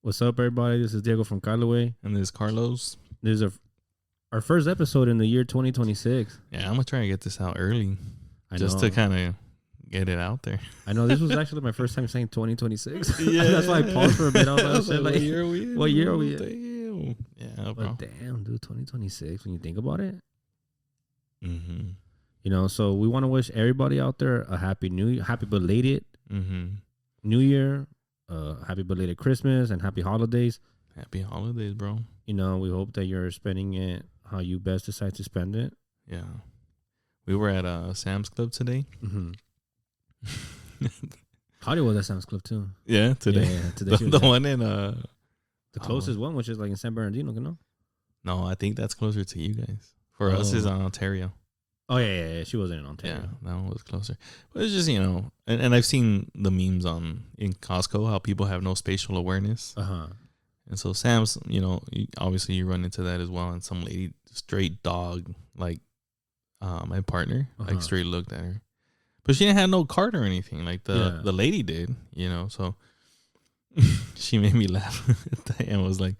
What's up, everybody? This is Diego from Caile. And this is Carlos. This is our first episode in the year 2026. Yeah, I'm going to try to get this out early. Just to kind of get it out there. I know this was actually my first time saying 2026. Yeah. That's why I paused for a bit. I was like, what year are we in? What year are we in? Damn. Yeah, bro. But damn, dude, 2026, when you think about it. Mm-hmm. You know, so we want to wish everybody out there a happy new year, happy belated New Year, happy belated Christmas, and happy holidays. Happy holidays, bro. You know, we hope that you're spending it how you best decide to spend it. Yeah. We were at Sam's Club today. Mm-hmm. Claudia was at Sam's Club too. Yeah, today. Yeah, today the one in the closest one, which is like in San Bernardino, you know? No, I think that's closer to you guys. For us, is on Ontario. Oh yeah. She wasn't in Ontario. Yeah, that one was closer. But it's just, you know, and I've seen the memes in Costco how people have no spatial awareness. And so Sam's, you know, obviously you run into that as well. And some lady, straight dog, like my partner, like straight looked at her. But she didn't have no cart or anything. Like the lady did, you know. So she made me laugh and was like,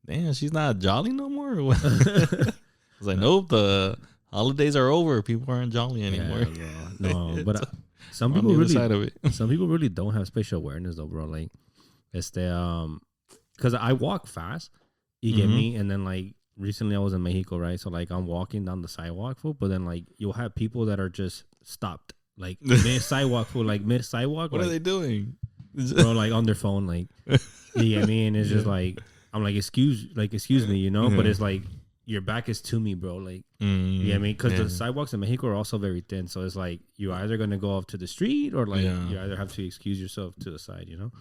damn, she's not jolly no more or what? I was like, nope, the holidays are over. People aren't jolly anymore. Yeah. No, but some people really don't have spatial awareness though, bro. Like it's because I walk fast, you get me, and then like recently I was in Mexico, right? So like I'm walking down the sidewalk, fool, but then like you'll have people that are just stopped, like mid sidewalk, fool, like mid sidewalk. What like, are they doing, bro? Like on their phone, like you get me, and it's just like I'm like excuse me, you know, but it's like your back is to me, bro. Like you get me, because the sidewalks in Mexico are also very thin, so it's like you're either gonna go off to the street or like you either have to excuse yourself to the side, you know.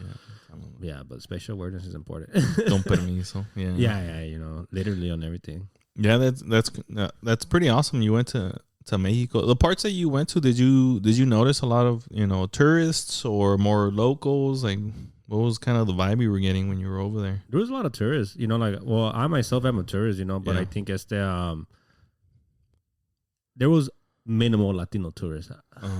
Yeah, but spatial awareness is important. Don't permiso. Yeah, you know, literally on everything. Yeah, that's pretty awesome. You went to Mexico. The parts that you went to, did you notice a lot of, you know, tourists or more locals? Like, what was kind of the vibe you were getting when you were over there? There was a lot of tourists, you know, like, well, I myself am a tourist, you know, but I think it's there was minimal Latino tourists.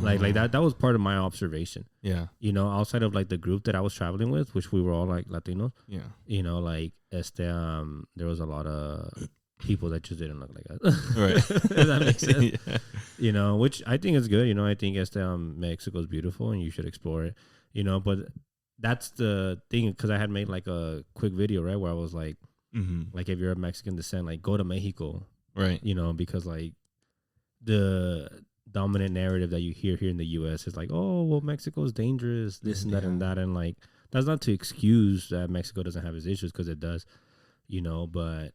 Like that was part of my observation. Yeah. You know, outside of like the group that I was traveling with, which we were all like Latinos. Yeah. You know, like there was a lot of people that just didn't look like us. Right. If that makes sense. Yeah. You know, which I think is good. You know, I think Mexico is beautiful and you should explore it. You know, but that's the thing, because I had made like a quick video, right, where I was like, like if you're of Mexican descent, like go to Mexico. Right. You know, because like the dominant narrative that you hear here in the U.S. is like, oh, well, Mexico is dangerous, this and that and that. And like, that's not to excuse that Mexico doesn't have its issues, because it does, you know, but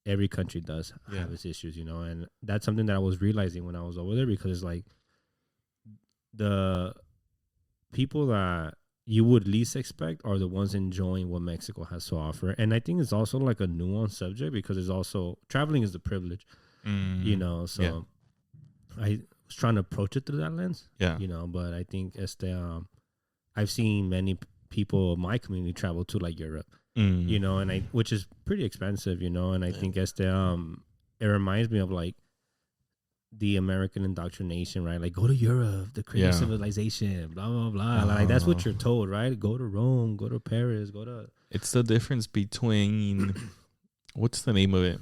every country does have its issues, you know. And that's something that I was realizing when I was over there, because it's like the people that you would least expect are the ones enjoying what Mexico has to offer. And I think it's also like a nuanced subject, because it's also, traveling is the privilege, you know, so I was trying to approach it through that lens, you know, but I think I've seen many people in my community travel to like Europe, you know, and which is pretty expensive, you know, and I think it reminds me of like the American indoctrination, right? Like, go to Europe, the creative civilization, blah, blah, blah. Like, that's what you're told, right? Go to Rome, go to Paris, go to... It's the difference between... What's the name of it?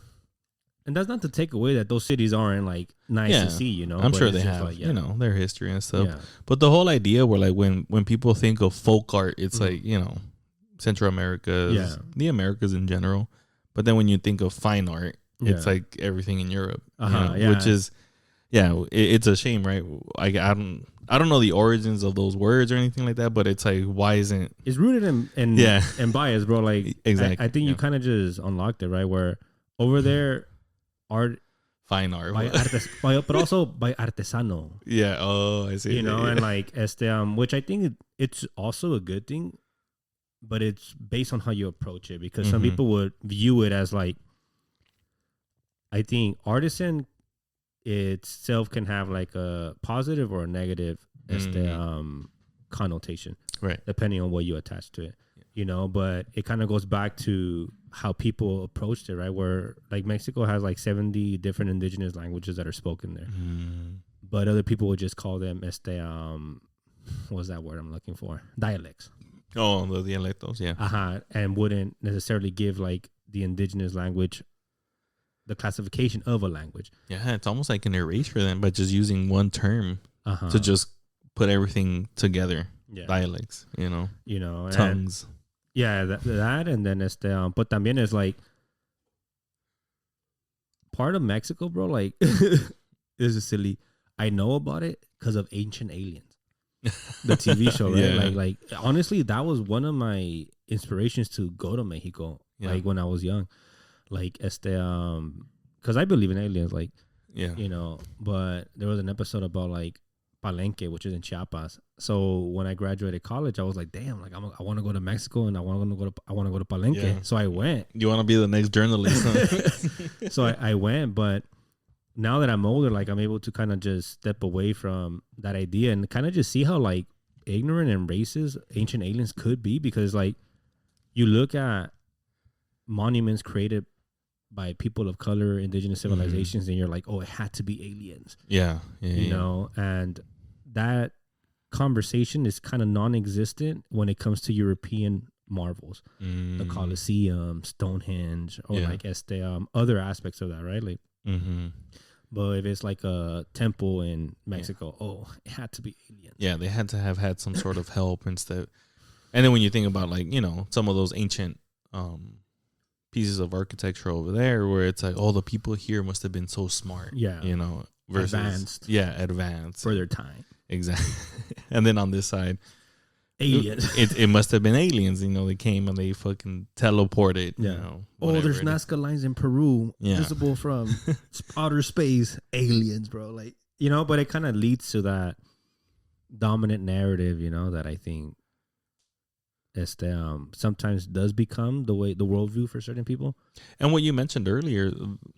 And that's not to take away that those cities aren't, like, nice to see, you know? I'm sure they have, like, you know, their history and stuff. Yeah. But the whole idea where, like, when people think of folk art, it's like, you know, Central America, the Americas in general. But then when you think of fine art, it's like everything in Europe, you know, which is... Yeah, it's a shame, right? I don't know the origins of those words or anything like that, but it's like, why isn't... It's rooted in bias, bro. Like, exactly. I think you kind of just unlocked it, right? Where over there, art... Fine art. But also by artesano. Yeah, oh, I see. You know, and like, which I think it's also a good thing, but it's based on how you approach it, because some people would view it as like, I think artisan itself can have like a positive or a negative connotation, right, depending on what you attach to it, you know. But it kind of goes back to how people approached it, right? Where like Mexico has like 70 different indigenous languages that are spoken there, but other people would just call them what's that word I'm looking for? Dialects. Oh, the dialectos, yeah. And wouldn't necessarily give like the indigenous language the classification of a language. Yeah, it's almost like an erasure then, but just using one term to just put everything together. Yeah. Dialects, tongues. That and then but también is like part of Mexico, bro. Like this is silly. I know about it because of Ancient Aliens, the TV show, right? Yeah. Like honestly, that was one of my inspirations to go to Mexico. Yeah. Like when I was young, like because I believe in aliens, like but there was an episode about like Palenque, which is in Chiapas. So when I graduated college, I was like, damn, like I want to go to Mexico and I want to go to Palenque. Yeah. So I went. You want to be the next journalist? Huh? So I went, but now that I'm older, like I'm able to kind of just step away from that idea and kind of just see how like ignorant and racist Ancient Aliens could be, because like you look at monuments created by people of color, indigenous civilizations, and you're like, oh, it had to be aliens. Yeah. You know, and that conversation is kind of non-existent when it comes to European marvels, the Colosseum, Stonehenge, or like other aspects of that, right? Like, but if it's like a temple in Mexico, it had to be aliens. Yeah, they had to have had some sort of help instead. And then when you think about like, some of those ancient pieces of architecture over there, where it's like, the people here must have been so smart. Yeah. Versus advanced. Yeah, advanced. For their time. Exactly. And then on this side, aliens. It must have been aliens. They came and they fucking teleported. Yeah. There's Nazca lines in Peru visible from outer space. Aliens, bro. Like, but it kind of leads to that dominant narrative, that I think sometimes does become the worldview for certain people. And what you mentioned earlier,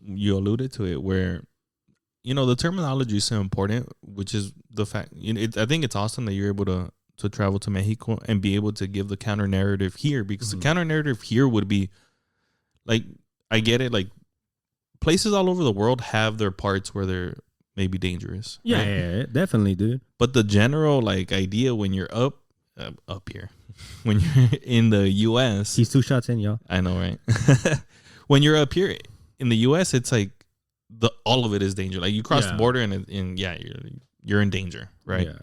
you alluded to it, where the terminology is so important, which is the fact. I think it's awesome that you're able to travel to Mexico and be able to give the counter narrative here, because the counter narrative here would be like, I get it, like places all over the world have their parts where they're maybe dangerous. Yeah, right? yeah, definitely, dude. But the general like idea when you're up here, when you're in the U.S. He's 2 shots in, y'all. I know, right? When you're up here in the U.S., it's like all of it is danger. Like you cross the border and you're in danger, right? Yeah.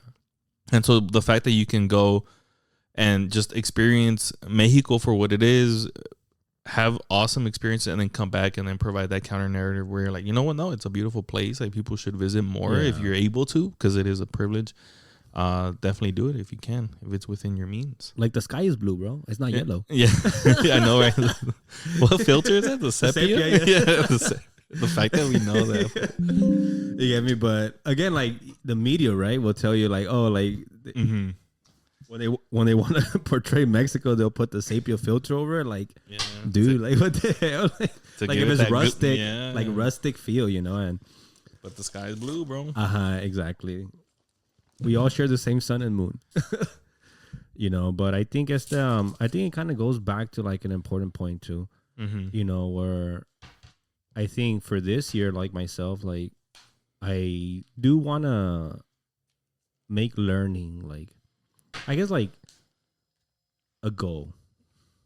And so the fact that you can go and just experience Mexico for what it is, have awesome experiences, and then come back and then provide that counter narrative where you're like, you know what? No, it's a beautiful place. Like people should visit more if you're able to, because it is a privilege. Definitely do it if you can, if it's within your means. Like the sky is blue, bro. It's not yellow. Yeah, I know, right? What filter is that? The sepia? Yeah. The fact that we know that. You get me? But again, like the media, right, will tell you like, when they want to portray Mexico, they'll put the sepia filter over it. Like, dude, like what the hell? Like if it's rustic, like rustic feel, and. But the sky is blue, bro. Exactly. We all share the same sun and moon. But I think I think it kind of goes back to like an important point too. Where I think for this year, like myself, like I do want to make learning, like, I guess like a goal.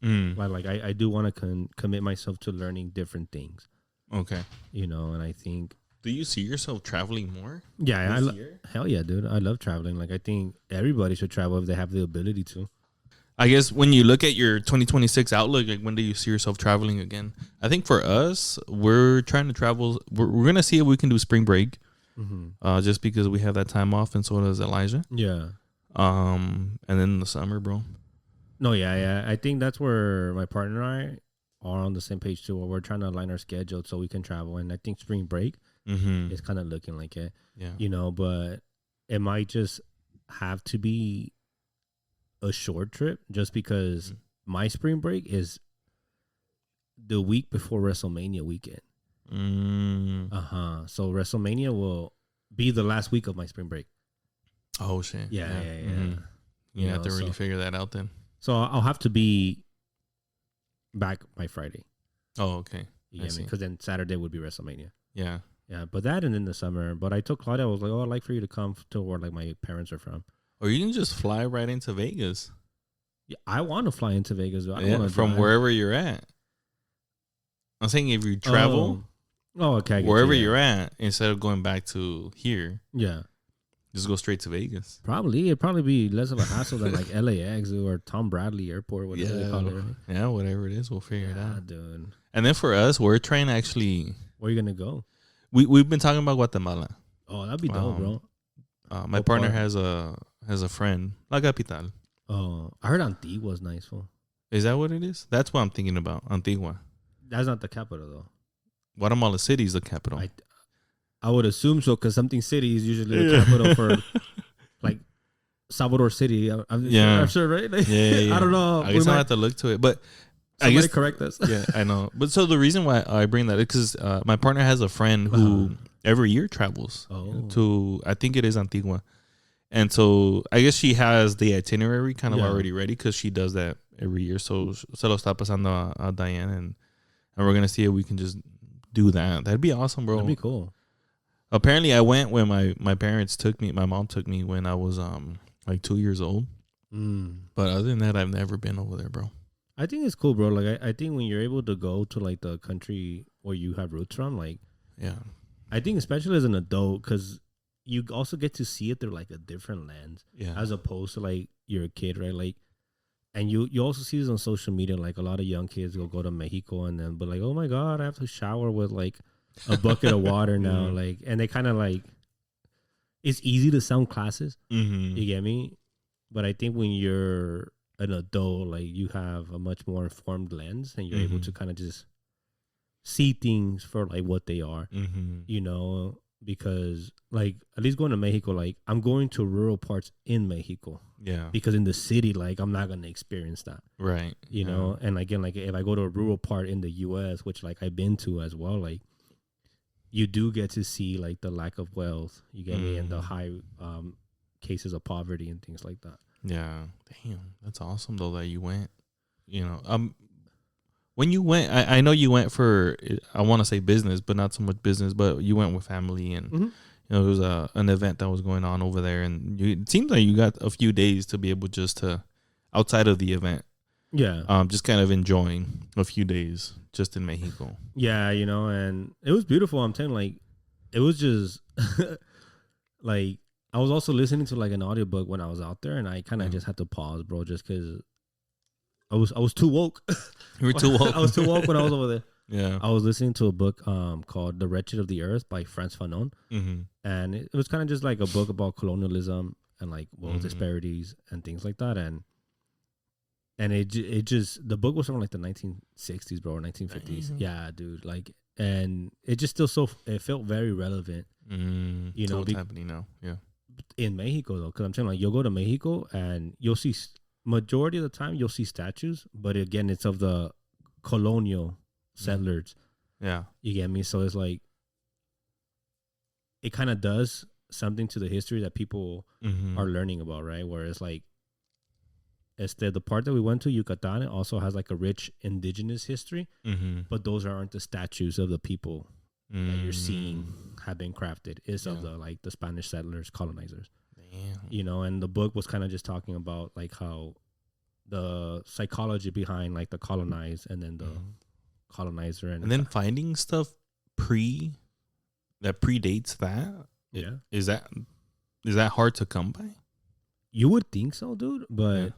Like I do want to commit myself to learning different things. Okay. And I think. Do you see yourself traveling more? Yeah. Hell yeah, dude. I love traveling. Like I think everybody should travel if they have the ability to. I guess when you look at your 2026 outlook, like when do you see yourself traveling again? I think for us, we're trying to travel. We're going to see if we can do spring break, just because we have that time off, and so does Elijah. Yeah. And then the summer, bro. No, yeah. I think that's where my partner and I are on the same page too, where we're trying to align our schedule so we can travel. And I think spring break is kind of looking like it. Yeah. But it might just have to be a short trip, just because my spring break is the week before WrestleMania weekend. So WrestleMania will be the last week of my spring break. Oh shit. Yeah. You have to really figure that out then. So I'll have to be back by Friday. Oh, okay. Yeah, because then Saturday would be WrestleMania. Yeah. But that and in the summer. But I told Claudia, I was like, I'd like for you to come to where like my parents are from. Or you can just fly right into Vegas. Yeah, I want to fly into Vegas. Though. I don't Yeah, want to from wherever you're at. I'm saying if you travel, okay, wherever you're at, instead of going back to here, yeah, just go straight to Vegas. It'd probably be less of a hassle than like LAX or Tom Bradley Airport, whatever they call it. Right? Yeah, whatever it is, we'll figure it out, dude. And then for us, we're trying to actually. Where are you gonna go? We've been talking about Guatemala. Oh, that'd be dope, bro. My partner has a friend, La Capital. Oh, I heard Antigua was nice, fool. Is that what it is? That's what I'm thinking about. Antigua. That's not the capital, though. Guatemala City is the capital. I would assume so, because something city is usually the capital for, like, Salvador City. I'm sure, right? Like, yeah. I don't know. I guess I'll have to look to it, but somebody I guess correct us. Yeah, I know. But so the reason why I bring that is because my partner has a friend who every year travels to, I think it is Antigua. And so I guess she has the itinerary kind of already ready because she does that every year. So se lo está pasando a Diane, and we're going to see if we can just do that. That'd be awesome, bro. That'd be cool. Apparently, I went when my parents took me. My mom took me when I was like 2 years old. But other than that, I've never been over there, bro. I think it's cool, bro. Like I think when you're able to go to like the country where you have roots from, like I think especially as an adult, because you also get to see it through like a different lens, as opposed to like you're a kid, right? Like, and you also see this on social media. Like a lot of young kids will go to Mexico and then, but like, oh my god, I have to shower with like a bucket of water now, like, and they kind of like, it's easy to sound classes, you get me? But I think when you're an adult, like you have a much more informed lens, and you're able to kind of just see things for like what they are, you know. Because like at least going to Mexico, like I'm going to rural parts in Mexico, because in the city, like I'm not gonna experience that, right? You know. And again, like if I go to a rural part in the U.S., which like I've been to as well, like you do get to see like the lack of wealth, you get me, and the high cases of poverty and things like that. Yeah, damn, that's awesome though that you went. You know, when you went, I know you went for, I want to say business, but not so much business, but you went with family, and you know, it was an event that was going on over there, and it seems like you got a few days to be able just to, outside of the event, just kind of enjoying a few days just in Mexico. Yeah, you know, and it was beautiful. I'm telling you, like, it was just like, I was also listening to like an audiobook when I was out there, and I kind of just had to pause, bro, just because I was too woke. You were too woke. I was too woke when I was over there. Yeah. I was listening to a book called The Wretched of the Earth by Frantz Fanon. And it was kind of just like a book about colonialism and like wealth disparities and things like that. And it just, the book was from like the 1960s, bro, or 1950s. Yeah, dude. Like, and it just still it felt very relevant. You know, what's happening now. Yeah. In Mexico though, because I'm saying like you'll go to Mexico and you'll see majority of the time you'll see statues, but again, it's of the colonial settlers. Yeah, you get me. So it's like it kind of does something to the history that people are learning about, right? Where it's like, the part that we went to, Yucatan, also has like a rich indigenous history, but those aren't the statues of the people that you're seeing have been crafted. It's of the Spanish settlers, colonizers. Damn. You know, and the book was kind of just talking about like how the psychology behind like the colonized and then the colonizer, and then finding stuff that predates that. Yeah, is that hard to come by? You would think so, dude. But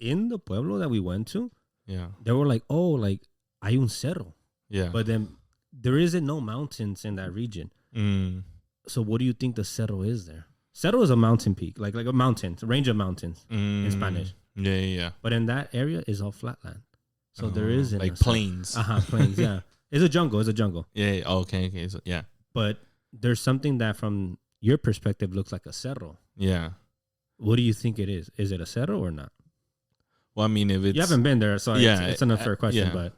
in the pueblo that we went to, they were like, oh, like hay un cerro. Yeah, but then there isn't no mountains in that region. So what do you think the cerro is there? Cerro is a mountain peak, like a mountain, a range of mountains in Spanish. Yeah. But in that area is all flatland. So there isn't like plains. Plains, yeah. It's a jungle. Yeah. Okay. So, yeah. But there's something that from your perspective looks like a cerro. Yeah. What do you think it is? Is it a cerro or not? Well, I mean, if it's... You haven't been there, so it's an unfair question, but...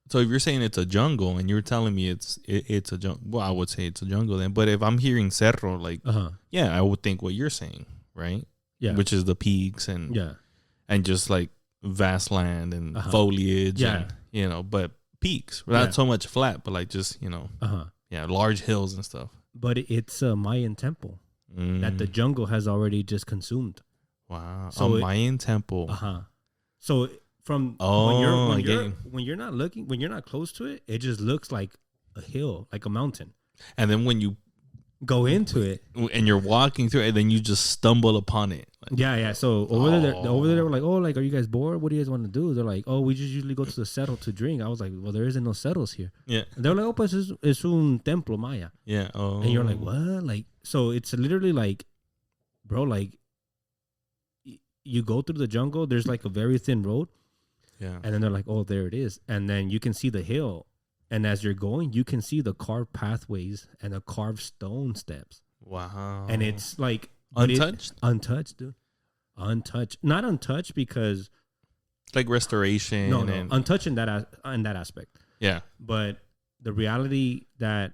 So if you're saying it's a jungle and you're telling me it's a jungle, well, I would say it's a jungle then. But if I'm hearing cerro, like, I would think what you're saying, right? Yeah. Which is the peaks and just like vast land and foliage. And, you know, but peaks, not so much flat, but like just, you know, large hills and stuff. But it's a Mayan temple that the jungle has already just consumed. Wow. So a Mayan temple. So from when you're not looking, when you're not close to it, it just looks like a hill, like a mountain. And then when you go into it and you're walking through it, and then you just stumble upon it. Like, yeah. So over there, they were like, oh, like, are you guys bored? What do you guys want to do? They're like, oh, we just usually go to the settle to drink. I was like, well, there isn't no settles here. Yeah. And they're like, oh, pues es un templo maya. Yeah. Oh. And you're like, what? Like, so it's literally like, bro, like, you go through the jungle. There's like a very thin road. Yeah. And then they're like, oh, there it is. And then you can see the hill. And as you're going, you can see the carved pathways and the carved stone steps. Wow. And it's like untouched? Untouched, dude. Untouched. Not untouched because like restoration. No, untouched in that aspect. Yeah. But the reality that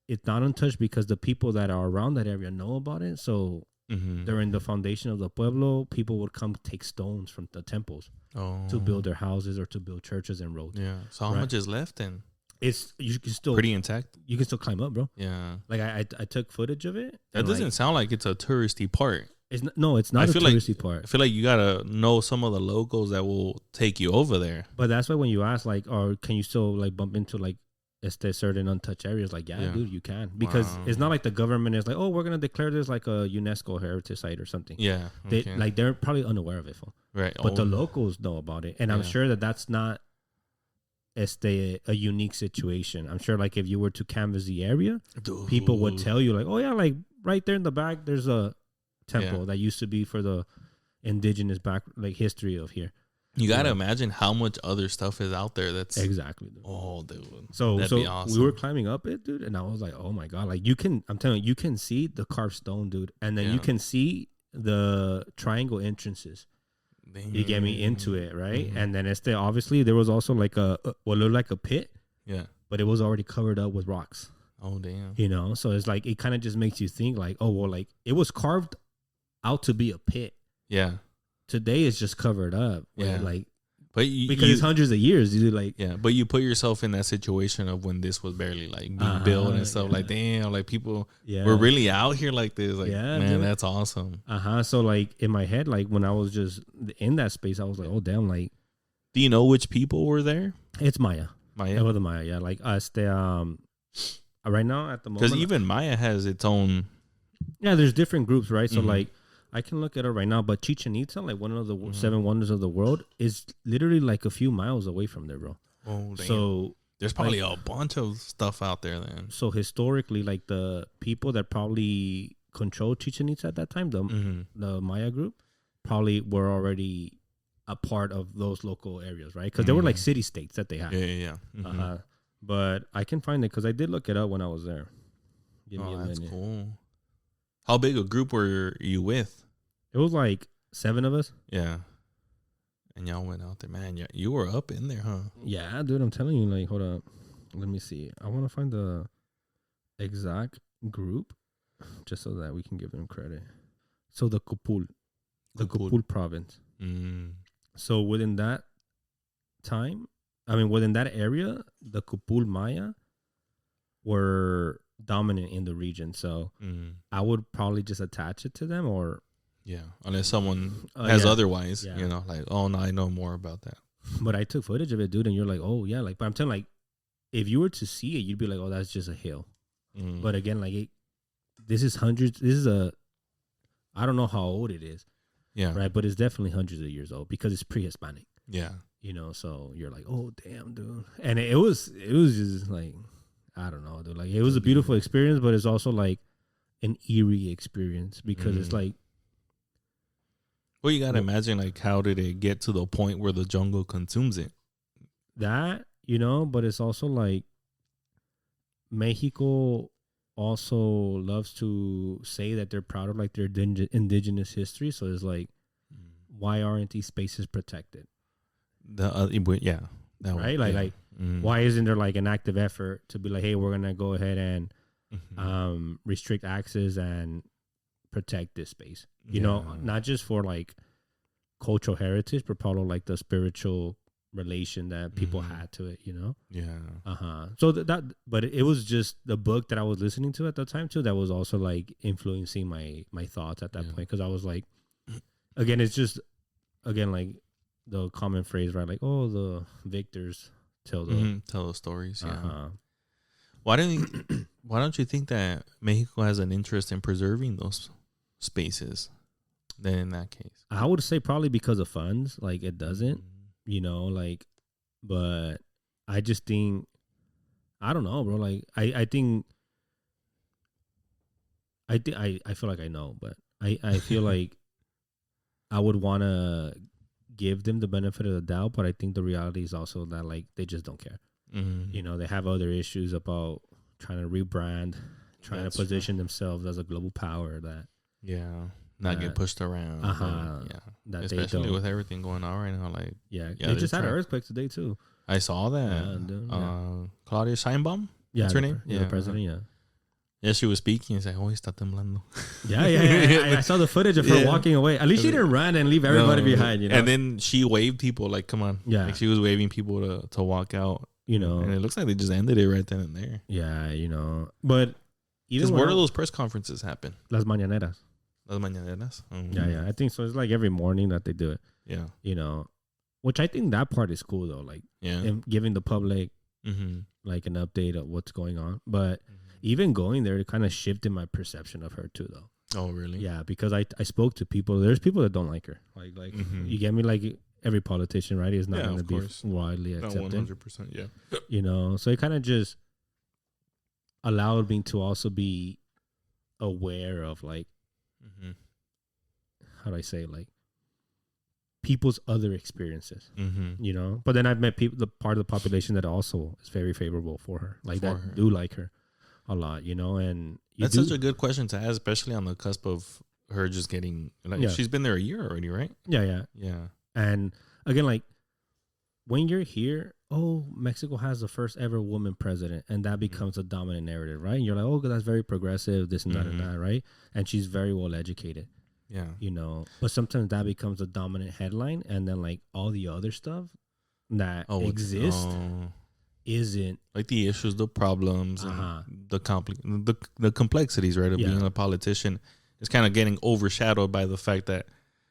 it's not untouched because the people that are around that area know about it. So during the foundation of the pueblo, people would come take stones from the temples to build their houses or to build churches and roads. Yeah. So how much is left then? You can still pretty intact. You can still climb up, bro. Yeah. Like I took footage of it. That doesn't sound like it's a touristy part. It's not a touristy part. I feel like you gotta know some of the locals that will take you over there. But that's why when you ask, like, or can you still like bump into like certain untouched areas? Like, yeah, dude, you can, because it's not like the government is like, oh, we're gonna declare this like a UNESCO heritage site or something. Yeah, they're probably unaware of it, right? But the locals know about it, and I'm sure that's not a unique situation. I'm sure like if you were to canvass the area, people would tell you like, oh yeah, like right there in the back, there's a temple that used to be for the indigenous history of here. You gotta imagine how much other stuff is out there. That's exactly. Dude. Oh, dude. So be awesome. We were climbing up it, dude, and I was like, oh my god, like I'm telling you, you can see the carved stone, dude, and then you can see the triangle entrances. Damn. You get me into it, right? Mm-hmm. And then obviously there was also like what looked like a pit. Yeah. But it was already covered up with rocks. Oh damn. You know, so it's like it kind of just makes you think like, oh well, like it was carved out to be a pit. Yeah. Today it's just covered up. Yeah. Like, but because it's hundreds of years, dude. Like, yeah. But you put yourself in that situation of when this was barely like being built and stuff. Like, damn, like people were really out here like this. Like, man, dude. That's awesome. So like in my head, like when I was just in that space, I was like, oh damn, like. Do you know which people were there? It's Maya. It was the Maya. Yeah, like us. Right now at the moment, because even Maya has its own. Yeah, there's different groups, right? So like. I can look at it right now, but Chichen Itza, like one of the 7 wonders of the world, is literally like a few miles away from there, bro. Oh, damn. So there's probably a bunch of stuff out there then. So historically, like the people that probably controlled Chichen Itza at that time, the Maya group, probably were already a part of those local areas, right? Because they were like city states that they had. Yeah. Mm-hmm. But I can find it because I did look it up when I was there. Give me a minute. That's cool. How big a group were you with? It was like 7 of us. Yeah. And y'all went out there, man. You were up in there, huh? Yeah, dude. I'm telling you, like, hold up. Let me see. I want to find the exact group just so that we can give them credit. So the Copul province. So within that within that area, the Copul Maya were dominant in the region. So I would probably just attach it to them or. Yeah, unless someone has otherwise, you know, like, oh, no, I know more about that. But I took footage of it, dude, and you're like, oh, yeah. Like, but I'm telling like, if you were to see it, you'd be like, oh, that's just a hill. But again, like, this is hundreds. This is I don't know how old it is. Yeah. Right. But it's definitely hundreds of years old because it's pre-Hispanic. Yeah. You know, so you're like, oh, damn, dude. And it was just like, I don't know, dude. Like, it was a beautiful experience, but it's also like an eerie experience because it's like, well, you got to imagine, like, how did it get to the point where the jungle consumes it? That, you know, but it's also like Mexico also loves to say that they're proud of, like, their indigenous history. So it's like, why aren't these spaces protected? Right? Why isn't there, like, an active effort to be like, hey, we're going to go ahead and restrict access and protect this space, you know, not just for like cultural heritage, but probably like the spiritual relation that people had to it, you know? Yeah. So but it was just the book that I was listening to at the time too that was also like influencing my thoughts at that point, because I was like, again, it's just like the common phrase, right? Like, oh, the victors tell the stories. Yeah. Why don't you think that Mexico has an interest in preserving those spaces? Then in that case, I would say probably because of funds. Like it doesn't, like, but I just think, I don't know, bro. Like I think I feel like I know, but I feel like I would want to give them the benefit of the doubt, but I think the reality is also that like they just don't care. They have other issues about trying to rebrand, trying to position themselves as a global power that not get pushed around. That especially with everything going on right now. Like they just had an earthquake today too. I saw that. Claudia Sheinbaum. What's her name? The president. Yeah, she was speaking. It's like, oh, está temblando. Yeah. I saw the footage of her walking away. At least she didn't run and leave everybody behind, And then she waved people, like, come on. Yeah. Like, she was waving people to walk out. And it looks like they just ended it right then and there. Yeah, But even where do those press conferences happen? Las mañaneras. Las mañaneras? Yeah. I think so. It's like every morning that they do it. Yeah. Which I think that part is cool, though. Like, giving the public, like, an update of what's going on. But even going there, it kind of shifted my perception of her too, though. Oh, really? Yeah, because I spoke to people. There's people that don't like her. Like you get me? Like every politician, right? Is not going to be widely accepted. 100%, yeah. So it kind of just allowed me to also be aware of like, how do I say, like people's other experiences, But then I've met people, the part of the population that also is very favorable for her, like do like her a lot, and that's such a good question to ask, especially on the cusp of her just getting like she's been there a year already, right? Yeah. And again, like when you're here, Mexico has the first ever woman president, and that becomes a dominant narrative, right? And you're like, oh, that's very progressive, this and that and that, right? And she's very well educated. Yeah. But sometimes that becomes a dominant headline, and then like all the other stuff that exists isn't like the issues, the problems, and the complexities, right, of being a politician. It's kind of getting overshadowed by the fact that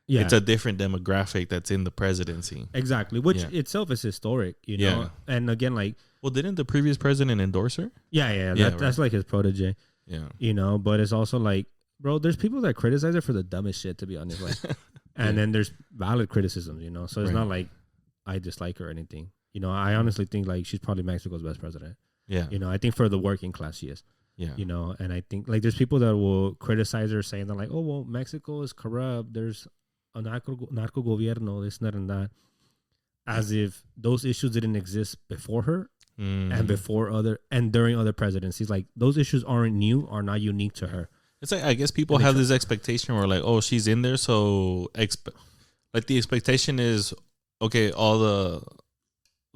it's a different demographic that's in the presidency. Exactly, which itself is historic, Yeah. And again, like, well, didn't the previous president endorse her? Yeah. That's like his protege. Yeah. But it's also like, bro, there's people that criticize her for the dumbest shit, to be honest. Like, and then there's valid criticisms, So it's not like I dislike her or anything. I honestly think like she's probably Mexico's best president. Yeah. I think for the working class she is. Yeah. And I think like there's people that will criticize her saying that like, oh, well, Mexico is corrupt. There's a narco gobierno, this, that, and that. As if those issues didn't exist before her and during other presidencies. Like those issues are not unique to her. It's like, I guess people have this expectation where like, oh, she's in there. So like the expectation is, okay, all the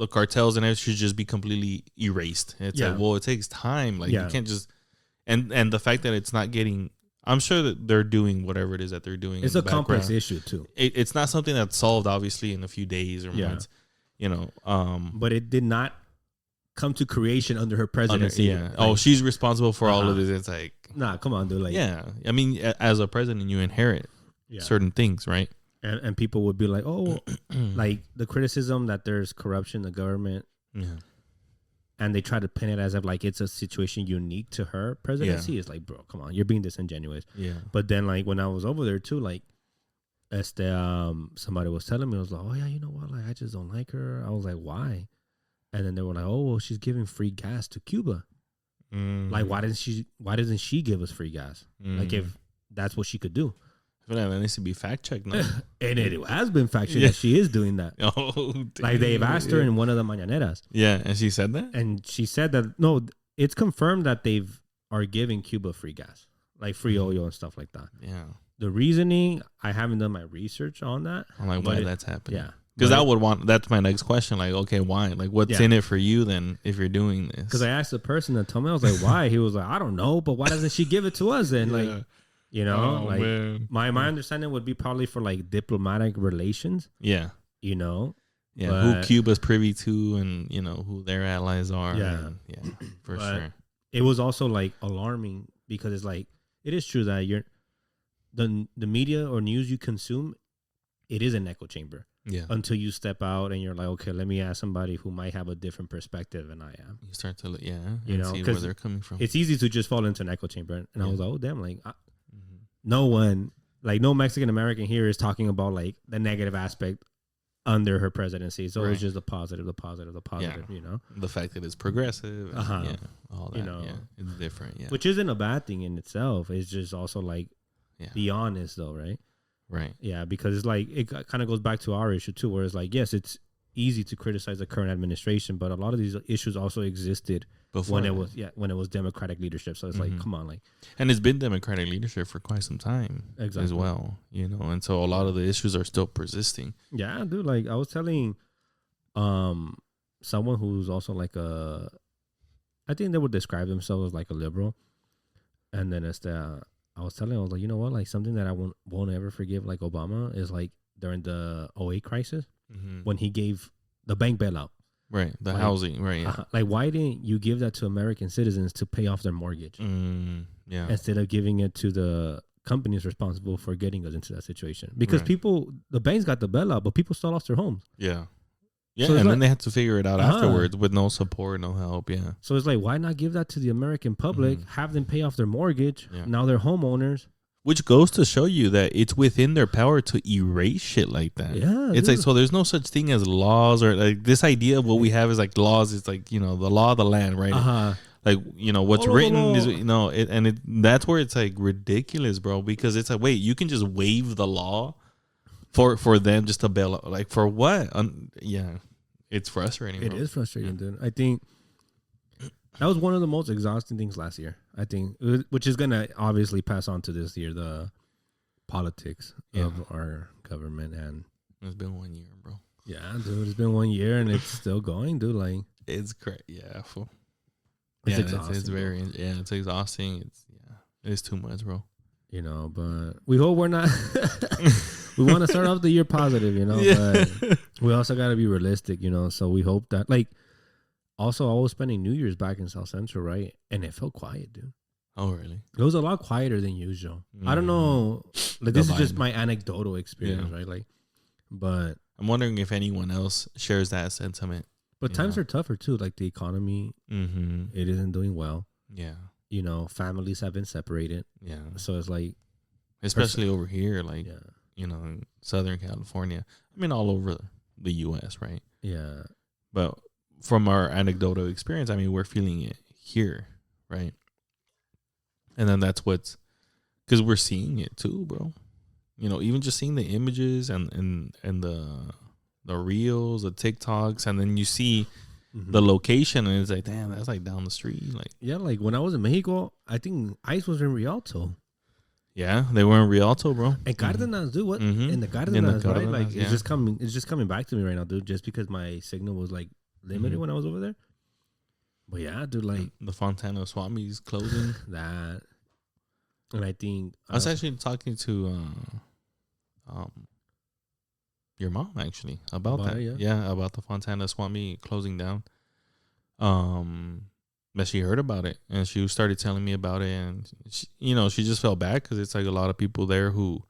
cartels and everything should just be completely erased. It's like, well, it takes time. Like you can't just, and the fact that it's not getting, I'm sure that they're doing whatever it is that they're doing. It's a complex issue too. It's not something that's solved obviously in a few days or months, but it did not come to creation under her presidency. Like, she's responsible for all of this. It's like, nah, come on, dude. Like, I mean, as a president, you inherit certain things, right? And people would be like, oh, like the criticism that there's corruption in the government. Yeah. And they try to pin it as if like it's a situation unique to her presidency. It's like, bro, come on, you're being disingenuous. Yeah. But then like when I was over there too, like somebody was telling me, I was like, oh yeah, you know what? Like I just don't like her. I was like, why? And then they were like, oh well, she's giving free gas to Cuba. Like why doesn't she give us free gas? Like if that's what she could do. I feel like that needs to be fact checked now. And it has been fact checked that she is doing that. Oh, damn. Like they've asked her in one of the mañaneras. Yeah, and she said that? And she said that, no, it's confirmed that are giving Cuba free gas, like free oil and stuff like that. Yeah. The reasoning, I haven't done my research on that. I'm like, why that's happening? Yeah. Because that's my next question. Like, okay, why? Like, what's in it for you then if you're doing this? Because I asked the person that told me, I was like, why? He was like, I don't know, but why doesn't she give it to us then? Like, my understanding would be probably for like diplomatic relations. Yeah. Yeah, who Cuba's privy to and, who their allies are. Yeah. And, for sure. It was also like alarming because it's like, it is true that the media or news you consume it is an echo chamber. Yeah. Until you step out and you're like, okay, let me ask somebody who might have a different perspective than I am. You start to, you know, see where they're coming from. It's easy to just fall into an echo chamber. And I was like, oh, damn, like, no one, like, no Mexican American here is talking about, like, the negative aspect under her presidency. So it's just the positive, you know? The fact that it's progressive. And, all that. You know, it's different. Yeah. Which isn't a bad thing in itself. It's just also, like, be honest, though, right? Right. Yeah, because it's like, it kind of goes back to our issue, too, where it's like, yes, it's easy to criticize the current administration, but a lot of these issues also existed before when it was Democratic leadership. So it's like, come on, like, and it's been Democratic leadership for quite some time as well, you know, and so a lot of the issues are still persisting. Yeah, dude. Like I was telling, someone who's also like I think they would describe themselves as like a liberal, and then I was telling, I was like, you know what, like something that I won't ever forgive, like Obama, is like during the 2008 crisis when he gave the bank bailout. Right, the housing, right. Yeah. Like, why didn't you give that to American citizens to pay off their mortgage? Yeah. Instead of giving it to the companies responsible for getting us into that situation. Because the banks got the bailout, but people still lost their homes. Yeah. Yeah, so and then they had to figure it out afterwards with no support, no help, yeah. So it's like, why not give that to the American public, have them pay off their mortgage, now they're homeowners. Which goes to show you that it's within their power to erase shit like that. Yeah, it's like, so there's no such thing as laws, or like this idea of what we have is like laws. It's like, you know, the law of the land, right? Like, you know, what's written is, you know, that's where it's like ridiculous, bro. Because it's like, wait, you can just waive the law for them just to bail out. Like, for what? Yeah, it's frustrating. It is frustrating, dude. I think that was one of the most exhausting things last year, I think, which is going to obviously pass on to this year, the politics of our government. And it's been 1 year, bro. Yeah, dude, it's been 1 year and it's still going, dude. Like, it's crazy. Yeah. It's exhausting. It's very, it's exhausting. It's too much, bro. You know, but we hope we're not, we want to start off the year positive, you know, but we also got to be realistic, you know, so we hope that, like, also, I was spending New Year's back in South Central, right? And it felt quiet, dude. Oh, really? It was a lot quieter than usual. I don't know. Like, this is just my anecdotal experience, right? Like, but I'm wondering if anyone else shares that sentiment. But times are tougher, too. Like, the economy, it isn't doing well. Yeah. You know, families have been separated. Yeah. So it's like, especially over here, like, you know, in Southern California. I mean, all over the U.S., right? Yeah. But from our anecdotal experience, I mean, we're feeling it here, right? And then that's what's, because we're seeing it too, bro. You know, even just seeing the images and the reels, the TikToks, and then you see the location, and it's like, damn, that's like down the street. Like, yeah, like when I was in Mexico, I think ICE was in Rialto. Yeah, they were in Rialto, bro. And Cardenas, dude, what? In the Cardenas, right? Like, it's just coming back to me right now, dude. Just because my signal was like limited when I was over there. But yeah, dude, like the Fontana Swami's closing. That. And I think I was actually talking to your mom actually about that. About the Fontana Swami closing down. That she heard about it and she started telling me about it, and she, you know, she just felt bad because it's like a lot of people there who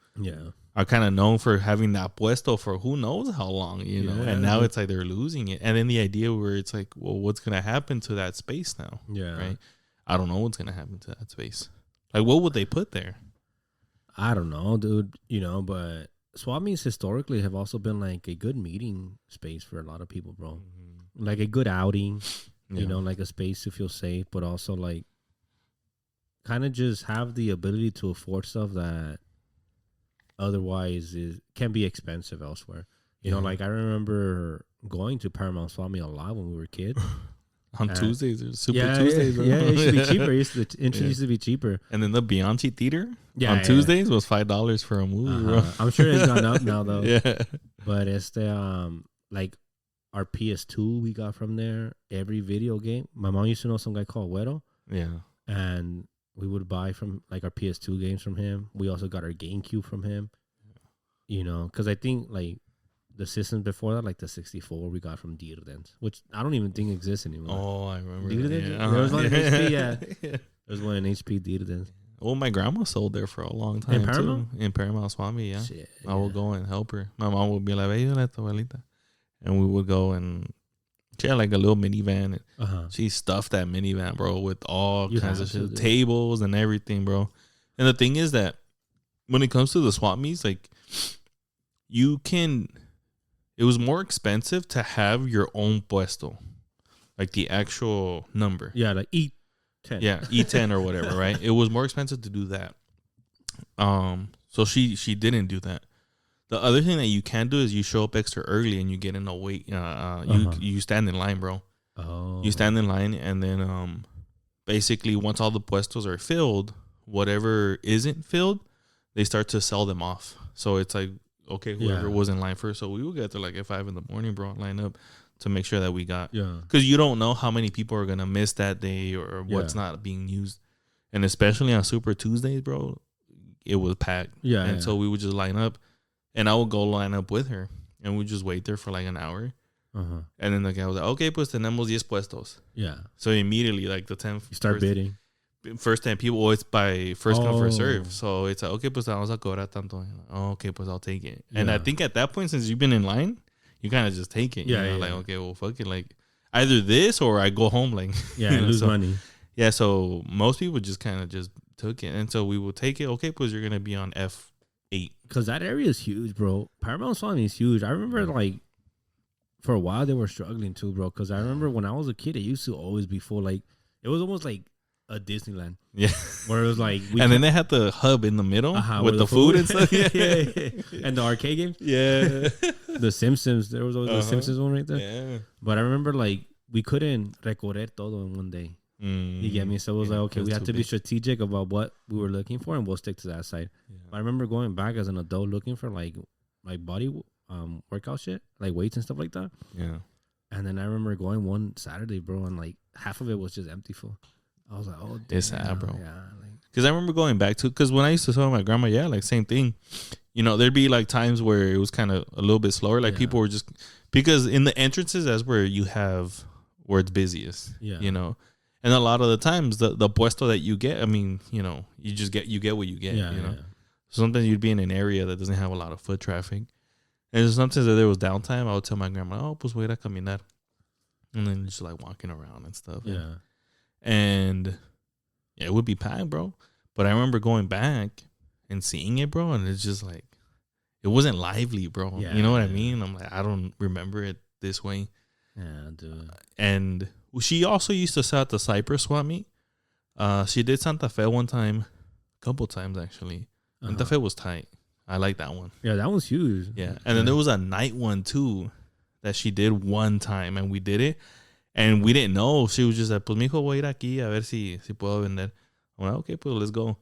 are kind of known for having that puesto for who knows how long, you know, and now it's like they're losing it. And then the idea where it's like, well, what's gonna happen to that space now? Yeah, right. I don't know what's gonna happen to that space. Like, what would they put there? I don't know, dude. You know, but Swamis historically have also been like a good meeting space for a lot of people, bro. Like a good outing. You know, like a space to feel safe, but also like kind of just have the ability to afford stuff that otherwise can be expensive elsewhere. You know, like I remember going to Paramount Swami a lot when we were kids. On Tuesdays, or Super Tuesdays. Yeah, it used to be cheaper. It used to be cheaper. And then the Bianchi Theater on Tuesdays was $5 for a movie, bro. I'm sure it's gone up now, though. But it's the like our PS2 we got from there. Every video game. My mom used to know some guy called Güero. Yeah. And we would buy from like our PS2 games from him. We also got our GameCube from him. You know, because I think like the systems before that, like the 64, we got from Dirdens, which I don't even think exists anymore. Oh, I remember. Dirdens? There was one in HP, There was one in HP Dirdens. Well, my grandma sold there for a long time, too. In Paramount Swami, yeah. Shit, I would go and help her. My mom would be like, "Ayúdale a tu abuelita." And we would go, and she had like a little minivan. She stuffed that minivan, bro, with all kinds of shit. Tables and everything, bro. And the thing is that when it comes to the swap meets, like, it was more expensive to have your own puesto. Like the actual number. Yeah, like E10. Yeah, E10 or whatever, right? It was more expensive to do that. So she didn't do that. The other thing that you can do is you show up extra early and you get in a wait. You stand in line, bro. Oh. You stand in line, and then basically once all the puestos are filled, whatever isn't filled, they start to sell them off. So it's like, okay, whoever was in line first. So we would get there like at 5 a.m, bro, line up to make sure that we got. Yeah. Because you don't know how many people are gonna miss that day or what's not being used, and especially on Super Tuesdays, bro, it was packed. Yeah. And so we would just line up. And I would go line up with her, and we'd just wait there for like an hour. And then the guy was like, okay, pues tenemos 10 puestos. Yeah. So immediately, like the 10th. You start bidding. First 10 people, it's by first come, first serve. So it's like, okay, pues vamos a cobrar tanto. Oh, okay, pues I'll take it. Yeah. And I think at that point, since you've been in line, you kind of just take it. Yeah. You know? Like, okay, well, fuck it. Like, either this or I go home. Like, yeah, and lose money. Yeah, so most people just kind of just took it. And so we would take it. Okay, pues you're going to be on F8. Because that area is huge, bro. Paramount Swami is huge. I remember, like, for a while they were struggling too, bro. Because I remember when I was a kid, it used to always be full. Like, it was almost like a Disneyland. Yeah. Where it was like... and then they had the hub in the middle with the food and stuff. Yeah. And the arcade games. Yeah. The Simpsons. There was always the Simpsons one right there. Yeah. But I remember, like, we couldn't recorrer todo in one day. You get me? So it was like, okay, we have to be strategic about what we were looking for, and we'll stick to that side. Yeah. I remember going back as an adult looking for like body workout shit, like weights and stuff like that. Yeah. And then I remember going one Saturday, bro, and like half of it was just empty full. I was like, oh, damn. It's sad, bro. Yeah. Because I remember going back to, because when I used to sell my grandma, like same thing. You know, there'd be like times where it was kind of a little bit slower. Like people were just, because in the entrances, that's where you have where it's busiest. Yeah. You know. And a lot of the times, the puesto that you get, I mean, you know, you get what you get, you know. Yeah. Sometimes you'd be in an area that doesn't have a lot of foot traffic. And sometimes if there was downtime, I would tell my grandma, oh, pues voy a caminar. And then just like walking around and stuff. Yeah. And yeah, it would be packed, bro. But I remember going back and seeing it, bro. And it's just like, it wasn't lively, bro. Yeah, you know what I mean? I'm like, I don't remember it this way. Yeah, dude. And she also used to sell at the Cypress swap meet. She did Santa Fe one time, a couple times actually. Santa Fe was tight. I like that one. Yeah, that was huge. Yeah, and then there was a night one too that she did one time, and we did it, and we didn't know. She was just like, "Pues mijo, voy a ir aquí a ver si puedo vender." I'm like, "Okay, pues let's go,"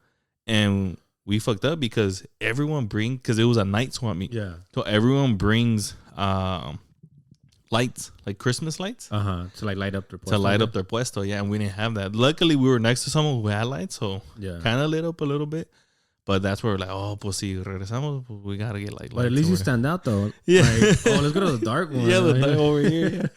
and we fucked up because because it was a night swap meet. Yeah, so everyone brings lights, like Christmas lights. To like light up their puesto. To light up their puesto, yeah, and we didn't have that. Luckily, we were next to someone who had lights, so kind of lit up a little bit. But that's where we're like, oh, pues si regresamos, pues we gotta get like lights. But at least you stand out though. Yeah. Like, oh, let's go to the dark one. Yeah, the dark over here. Yeah.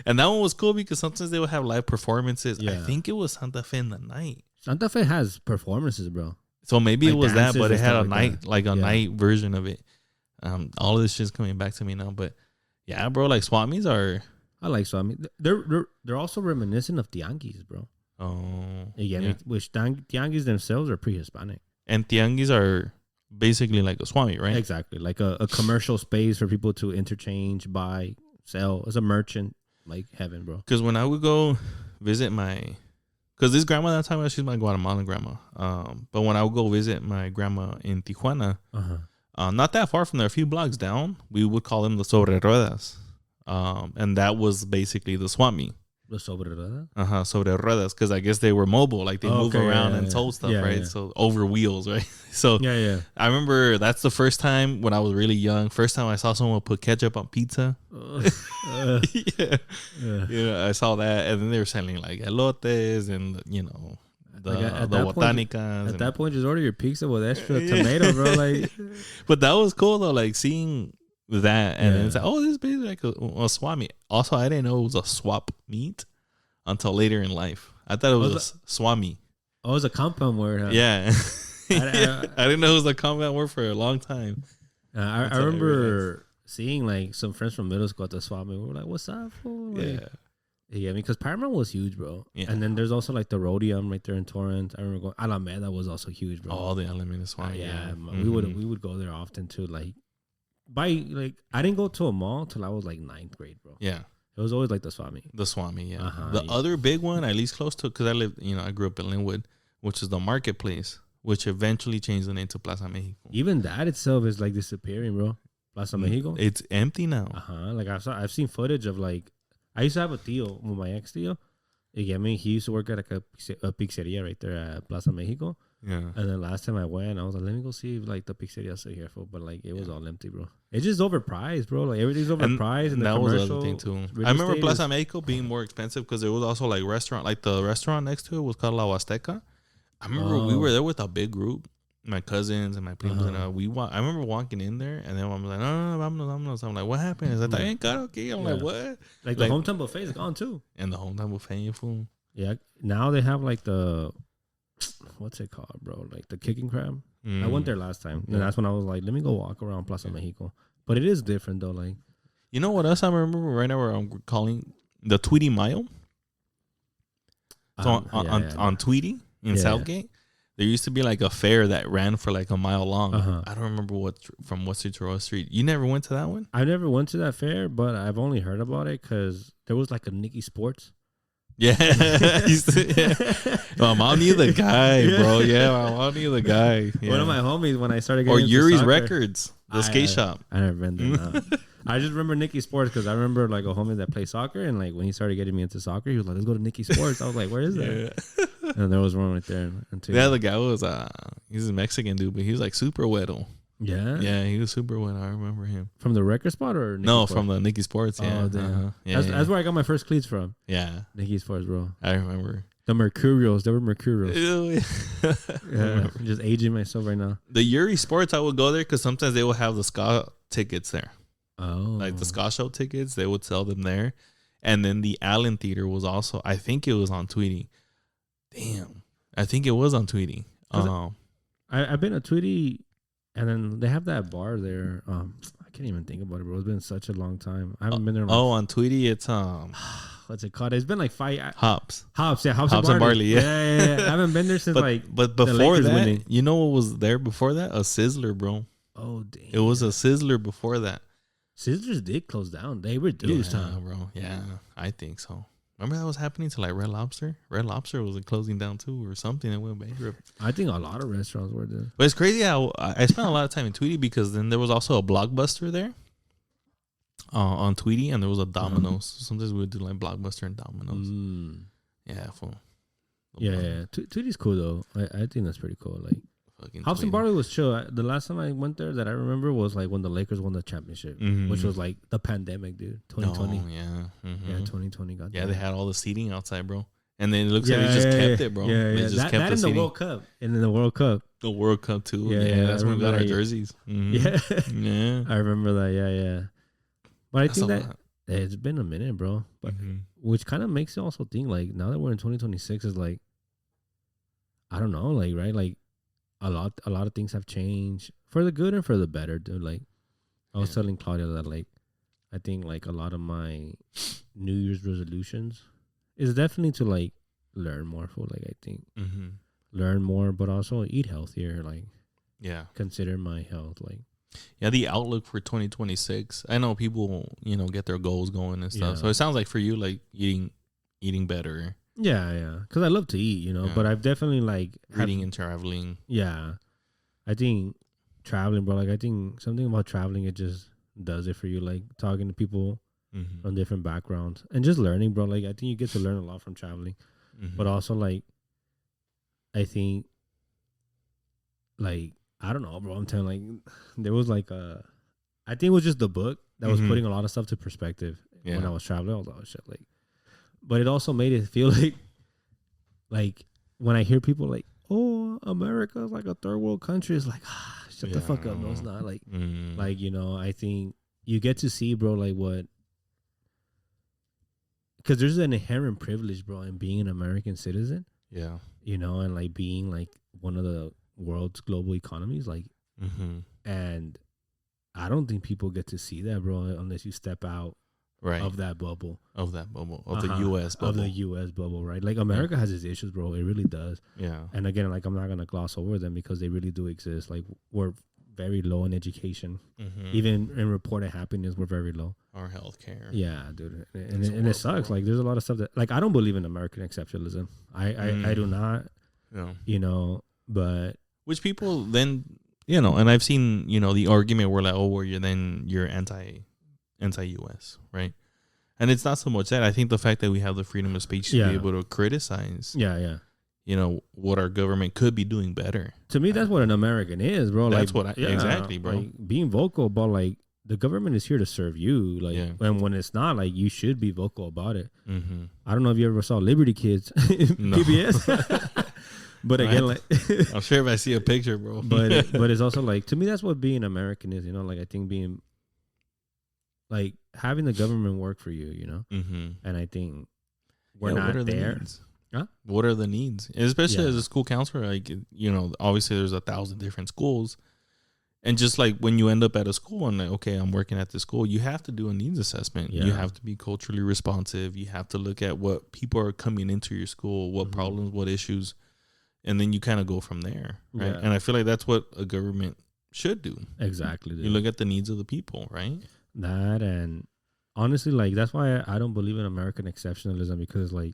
And that one was cool because sometimes they would have live performances. Yeah. I think it was Santa Fe in the night. Santa Fe has performances, bro. So maybe like it was that, but it had a night, like a night version of it. All of this shit's coming back to me now, but yeah, bro, like swap meets are. I like swap meets. They're also reminiscent of tianguis, bro. Oh, yeah. Which tianguis themselves are pre-Hispanic. And tianguis are basically like a swap meet, right? Exactly, like a commercial space for people to interchange, buy, sell. As a merchant, like heaven, bro. Because when I would go visit because this grandma that time, she's my Guatemalan grandma. But when I would go visit my grandma in Tijuana, not that far from there, a few blocks down, we would call them the sobre ruedas. And that was basically the swap meet. The sobre ruedas? Sobre ruedas, because I guess they were mobile, like they move around and tow stuff, right? Yeah. So over wheels, right? So I remember that's the first time when I was really young. First time I saw someone put ketchup on pizza. Yeah, I saw that, and then they were selling like elotes and the botanicas. At that point, just order your pizza with extra tomato, bro. Like, but that was cool though, like seeing that, and it's like, oh, this is basically like a swap meet. Also, I didn't know it was a swap meet until later in life. I thought it was a swap meet. Oh, it's a compound word, huh? Yeah. I didn't know it was a compound word for a long time. I remember seeing like some friends from middle school at the swap meet. We were like, "What's up, fool?" Like, yeah, I mean, because Paramount was huge, bro. Yeah. And then there's also like the Rhodium right there in Torrance. I remember going. Alameda was also huge, bro. Oh, the Alameda swap. Yeah, we would go there often too. Like, I didn't go to a mall till I was like 9th grade, bro. Yeah. It was always like the swap meet. The swap meet, yeah. The other big one, at least close to, because I grew up in Linwood, which is the marketplace, which eventually changed the name to Plaza Mexico. Even that itself is like disappearing, bro. Plaza Mexico. It's empty now. Like I've seen footage of like, I used to have a tío with my ex tío. He used to work at like a pizzeria right there at Plaza Mexico. Yeah. And then last time I went, I was like, let me go see if like the pizzeria's still here, but like it was all empty, bro. It's just overpriced, bro. Like everything's overpriced, and that was the other thing too. I remember Plaza Mexico being more expensive because there was also like restaurant, like the restaurant next to it was called La Huasteca. I remember we were there with a big group, my cousins and my primos, and I remember walking in there, and then I'm like, no, vámonos. I'm like, what happened? Is that ain't karaoke? I'm like, what? Like the hometown buffet is gone too. And the hometown buffet, fool. Yeah, now they have like the, what's it called, bro? Like the kicking crab. I went there last time, and that's when I was like, let me go walk around Plaza Mexico. But it is different though. Like, you know what else I remember right now? Where I'm calling the Tweety Mile. So on Tweety in Southgate, there used to be like a fair that ran for like a mile long. I don't remember from what street to what street. You never went to that one? I never went to that fair, but I've only heard about it because there was like a Nikki Sports. Yeah. Mom knew the guy, bro. Yeah, Mom knew the guy. Yeah. One of my homies when I started getting into Yuri's soccer, Records, the skate shop. I never been there. I just remember Nikki Sports because I remember like a homie that played soccer, and like when he started getting me into soccer, he was like, "Let's go to Nikki Sports." I was like, "Where is that?" And there was one right there. The guy was he's a Mexican dude, but he was like super weddle. Yeah, he was super wet. I remember him from the record spot or Nikki Sports? From the Nikki Sports. Yeah, oh, damn. That's where I got my first cleats from. Yeah, Nikki Sports, bro. I remember the Mercurials. They were Mercurials. Yeah, I'm just aging myself right now. The Yuri Sports, I would go there because sometimes they would have the ska tickets there. Oh, like the ska show tickets, they would sell them there. And then the Allen Theater was also, I think it was on Tweety. Damn, I think it was on Tweety. I've been to Tweety. And then they have that bar there. I can't even think about it, bro. It's been such a long time. I haven't been there. On Tweety, it's what's it called? It's been like 5 Hops. Hops and Barley. Yeah. I haven't been there since but before that, you know what was there before that? A Sizzler, bro. Oh damn! It was a Sizzler before that. Sizzlers did close down. They reduced, huh, bro? Yeah, I think so. Remember that was happening to like Red Lobster? Red Lobster was closing down too or something. It went bankrupt. I think a lot of restaurants were there. But it's crazy how I spent a lot of time in Tweety because then there was also a Blockbuster there on Tweety, and there was a Domino's. Sometimes we would do like Blockbuster and Domino's. Yeah, full. Yeah. Tweety's cool though. I think that's pretty cool. Like Hops and Barley was chill. The last time I went there that I remember was like when the Lakers won the championship, which was like the pandemic, dude. 2020. Oh, yeah. Yeah, 2020. Yeah, they had all the seating outside, bro. And then it looks like they just kept it, bro. Yeah. They just kept that in the World Cup. And in the World Cup. The World Cup, too. Yeah, that's when we got our jerseys. Mm-hmm. Yeah. I remember that. Yeah. But I think that it's been a minute, bro. But which kind of makes you also think, like, now that we're in 2026, is like, I don't know, like, right? Like, a lot of things have changed for the good and for the better, dude. Like, I was telling Claudia that, like, I think, like, a lot of my New Year's resolutions is definitely to, like, learn more. I think learn more, but also eat healthier. Like, consider my health. Like, the outlook for 2026. I know people, get their goals going and stuff. So it sounds like for you, like, eating better. Yeah. Because I love to eat, but I've definitely like reading and traveling. Yeah. I think traveling, bro, like I think something about traveling, it just does it for you. Like talking to people from different backgrounds and just learning, bro. Like I think you get to learn a lot from traveling, but also like, I think like, I don't know, bro. I'm telling like, there was like I think it was just the book that was putting a lot of stuff to perspective when I was traveling. I was like, oh shit, like. But it also made it feel like when I hear people like, oh, America's like a third world country, it's like, shut the fuck up. No, it's not. Like, I think you get to see, bro, like what, because there's an inherent privilege, bro, in being an American citizen. Yeah. You know, and like being like one of the world's global economies, like, and I don't think people get to see that, bro, unless you step out of that bubble. Of that bubble. Of the U.S. bubble. Of the U.S. bubble, right? Like, America has its issues, bro. It really does. Yeah. And again, like, I'm not going to gloss over them because they really do exist. Like, we're very low in education. Even in reported happiness, we're very low. Our healthcare. Yeah, dude. And it sucks. Like, there's a lot of stuff that, like, I don't believe in American exceptionalism. I do not. Yeah. You know, but. Which people then, you know, and I've seen, you know, the argument where like, oh, well, you're anti-US, right? And it's not so much that. I think the fact that we have the freedom of speech to be able to criticize, you know, what our government could be doing better. To me, that's what an American is, bro. That's like, exactly, bro. Like, being vocal about, like, the government is here to serve you, like, and when it's not, like, you should be vocal about it. I don't know if you ever saw Liberty Kids, PBS. But again, like, I'm sure if I see a picture, bro. but it's also like, to me, that's what being American is. You know, like, I think being like having the government work for you. You know, and I think we're not there. Huh? What are the needs? And especially as a school counselor, like, you know, obviously there's 1,000 different schools, and just like when you end up at a school and like, okay, I'm working at the school, you have to do a needs assessment. You have to be culturally responsive. You have to look at what people are coming into your school, what problems, what issues. And then you kind of go from there, right? Yeah. And I feel like that's what a government should do. Exactly. Dude. You look at the needs of the people, right? That, and honestly, like, that's why I don't believe in American exceptionalism, because, like,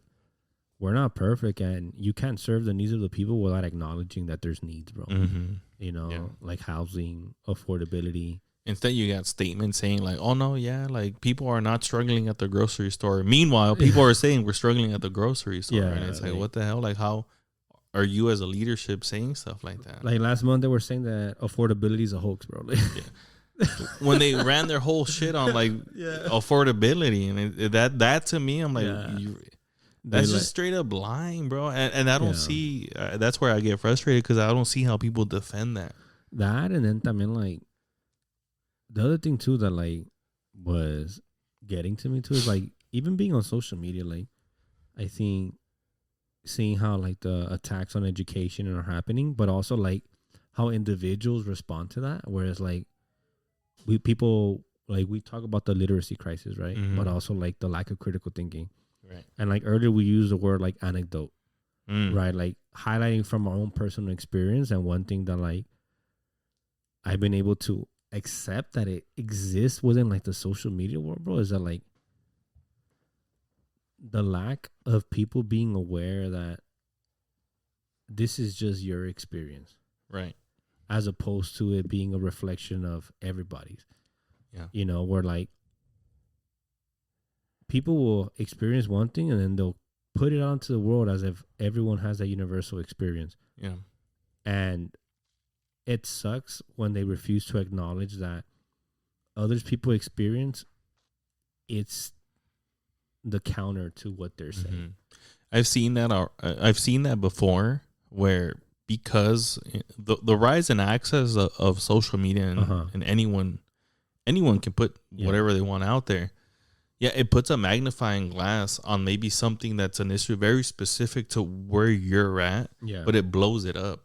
we're not perfect, and you can't serve the needs of the people without acknowledging that there's needs, bro. You know, like housing, affordability. Instead, you got statements saying like, oh, no, like, people are not struggling at the grocery store. Meanwhile, people are saying we're struggling at the grocery store. And it's like, what the hell? Like, how are you as a leadership saying stuff like that? Like, last month they were saying that affordability is a hoax, bro. When they ran their whole shit on like affordability, and that to me, I'm like, that's just straight up lying, bro. And I don't see. That's where I get frustrated, because I don't see how people defend that. That, and then también, like, the other thing too that, like, was getting to me too is, like, even being on social media, like, I think seeing how, like, the attacks on education are happening, but also, like, how individuals respond to that. Whereas, like, we talk about the literacy crisis, right? But also, like, the lack of critical thinking. Right. And, like, earlier we used the word, like, anecdote, right? Like, highlighting from our own personal experience. And one thing that, like, I've been able to accept that it exists within, like, the social media world, bro, is that, like, the lack of people being aware that this is just your experience. Right. As opposed to it being a reflection of everybody's. Yeah. You know, where, like, people will experience one thing and then they'll put it onto the world as if everyone has that universal experience. Yeah. And it sucks when they refuse to acknowledge that others people experience, it's the counter to what they're saying. I've seen that before, where because the rise in access of social media and anyone can put whatever they want out there. Yeah, it puts a magnifying glass on maybe something that's an issue very specific to where you're at, but it blows it up,